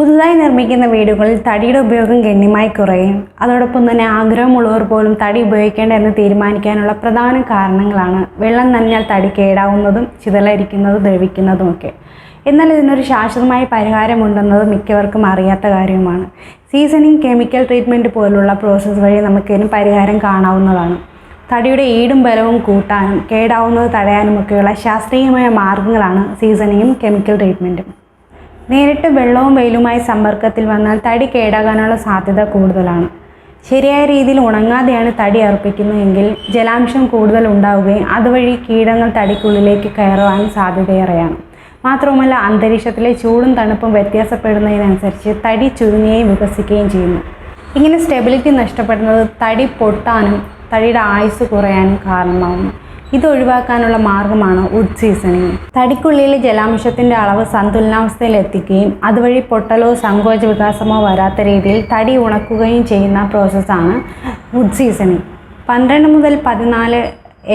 പുതുതായി നിർമ്മിക്കുന്ന വീടുകളിൽ തടിയുടെ ഉപയോഗം ഗണ്യമായി കുറയും. അതോടൊപ്പം തന്നെ ആഗ്രഹമുള്ളവർ പോലും തടി ഉപയോഗിക്കേണ്ട എന്ന് തീരുമാനിക്കാനുള്ള പ്രധാന കാരണങ്ങളാണ് വെള്ളം നനഞ്ഞാൽ തടി കേടാവുന്നതും ചിതലരിക്കുന്നതും ദ്രവിക്കുന്നതുമൊക്കെ. എന്നാൽ ഇതിനൊരു ശാശ്വതമായ പരിഹാരമുണ്ടെന്നത് മിക്കവർക്കും അറിയാത്ത കാര്യവുമാണ്. സീസണിങ്, കെമിക്കൽ ട്രീറ്റ്മെൻറ്റ് പോലുള്ള പ്രോസസ്സ് വഴി നമുക്കിതിന് പരിഹാരം കാണാവുന്നതാണ്. തടിയുടെ ഈടും ബലവും കൂട്ടാനും കേടാവുന്നത് തടയാനുമൊക്കെയുള്ള ശാസ്ത്രീയമായ മാർഗ്ഗങ്ങളാണ് സീസണിങ്ങും കെമിക്കൽ ട്രീറ്റ്മെൻറ്റും. നേരിട്ട് വെള്ളവും വെയിലുമായി സമ്പർക്കത്തിൽ വന്നാൽ തടി കേടാകാനുള്ള സാധ്യത കൂടുതലാണ്. ശരിയായ രീതിയിൽ ഉണങ്ങാതെയാണ് തടി അർപ്പിക്കുന്നതെങ്കിൽ ജലാംശം കൂടുതൽ ഉണ്ടാവുകയും അതുവഴി കീടങ്ങൾ തടിക്കുള്ളിലേക്ക് കയറുവാൻ സാധ്യതയേറെയാണ്. മാത്രവുമല്ല, അന്തരീക്ഷത്തിലെ ചൂടും തണുപ്പും വ്യത്യാസപ്പെടുന്നതിനനുസരിച്ച് തടി ചുരുങ്ങുകയും വികസിക്കുകയും ചെയ്യുന്നു. ഇങ്ങനെ സ്റ്റെബിലിറ്റി നഷ്ടപ്പെടുന്നത് തടി പൊട്ടാനും തടിയുടെ ആയുസ് കുറയാനും കാരണമാകുന്നു. ഇത് ഒഴിവാക്കാനുള്ള മാർഗ്ഗമാണ് വുഡ് സീസണിങ്. തടിക്കുള്ളിലെ ജലാംശത്തിൻ്റെ അളവ് സന്തുലനാവസ്ഥയിൽ എത്തിക്കുകയും അതുവഴി പൊട്ടലോ സങ്കോച വികാസമോ വരാത്ത രീതിയിൽ തടി ഉണക്കുകയും ചെയ്യുന്ന പ്രോസസ്സാണ് വുഡ് സീസണിങ്. 12 മുതൽ 14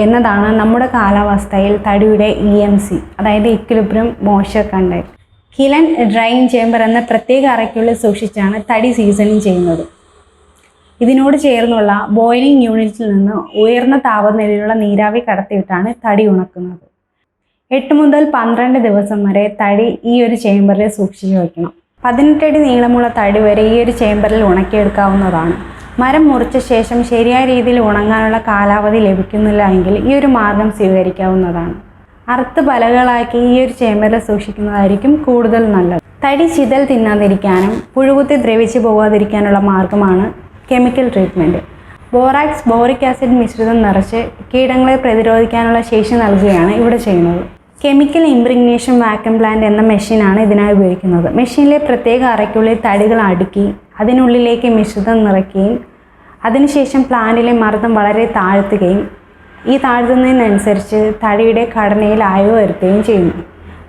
എന്നതാണ് നമ്മുടെ കാലാവസ്ഥയിൽ തടിയുടെ EMC, അതായത് equilibrium moisture content. കിലൻ drying chamber എന്ന പ്രത്യേക അറയ്ക്കുള്ളിൽ സൂക്ഷിച്ചാണ് തടി സീസണിങ് ചെയ്യുന്നത്. ഇതിനോട് ചേർന്നുള്ള ബോയിലിംഗ് യൂണിറ്റിൽ നിന്ന് ഉയർന്ന താപനിലയിലുള്ള നീരാവി കടത്തിവിട്ടാണ് തടി ഉണക്കുന്നത്. 8 മുതൽ 12 ദിവസം വരെ തടി ഈ ഒരു ചേംബറിൽ സൂക്ഷിച്ചു വയ്ക്കണം. 18 അടി നീളമുള്ള തടി വരെ ഈ ഒരു ചേംബറിൽ ഉണക്കിയെടുക്കാവുന്നതാണ്. മരം മുറിച്ച ശേഷം ശരിയായ രീതിയിൽ ഉണങ്ങാനുള്ള കാലാവധി ലഭിക്കുന്നില്ല എങ്കിൽ ഈ ഒരു മാർഗം സ്വീകരിക്കാവുന്നതാണ്. അറുത്ത് പലകളാക്കി ഈ ഒരു ചേംബറിൽ സൂക്ഷിക്കുന്നതായിരിക്കും കൂടുതൽ നല്ലത്. തടി ചിതൽ തിന്നാതിരിക്കാനും പുഴുകുത്തി ദ്രവിച്ചു പോകാതിരിക്കാനുള്ള മാർഗമാണ് chemical treatment. Borax, boric acid മിശ്രിതം നിറച്ച് കീടങ്ങളെ പ്രതിരോധിക്കാനുള്ള ശേഷി നൽകുകയാണ് ഇവിടെ ചെയ്യുന്നത്. കെമിക്കൽ ഇംപ്രിഗ്നേഷൻ വാക്യൂം പ്ലാന്റ് എന്ന മെഷീനാണ് ഇതിനായി ഉപയോഗിക്കുന്നത്. മെഷീനിലെ പ്രത്യേക അറയ്ക്കുള്ളിൽ തടികൾ അടുക്കി അതിനുള്ളിലേക്ക് മിശ്രിതം നിറയ്ക്കുകയും അതിനുശേഷം പ്ലാന്റിലെ മർദ്ദം വളരെ താഴ്ത്തുകയും ഈ താഴ്ത്തുന്നതിനനുസരിച്ച് തടിയുടെ ഘടനയിൽ അയവ് വരുത്തുകയും ചെയ്യുന്നു.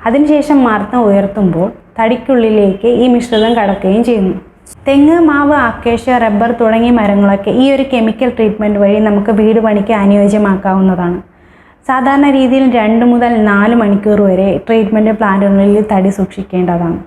അതിനുശേഷം മർദ്ദം ഉയർത്തുമ്പോൾ തടിക്കുള്ളിലേക്ക് ഈ മിശ്രിതം കടക്കുകയും ചെയ്യുന്നു. തെങ്ങ്, മാവ്, അക്കേഷ്യ, റബ്ബർ തുടങ്ങിയ മരങ്ങളൊക്കെ ഈ ഒരു കെമിക്കൽ ട്രീറ്റ്മെൻറ്റ് വഴി നമുക്ക് വീട് പണിക്ക് അനുയോജ്യമാക്കാവുന്നതാണ്. സാധാരണ രീതിയിൽ 2 മുതൽ 4 മണിക്കൂർ വരെ ട്രീറ്റ്മെൻറ്റ് പ്ലാന്റുകളിൽ തടി സൂക്ഷിക്കേണ്ടതാണ്.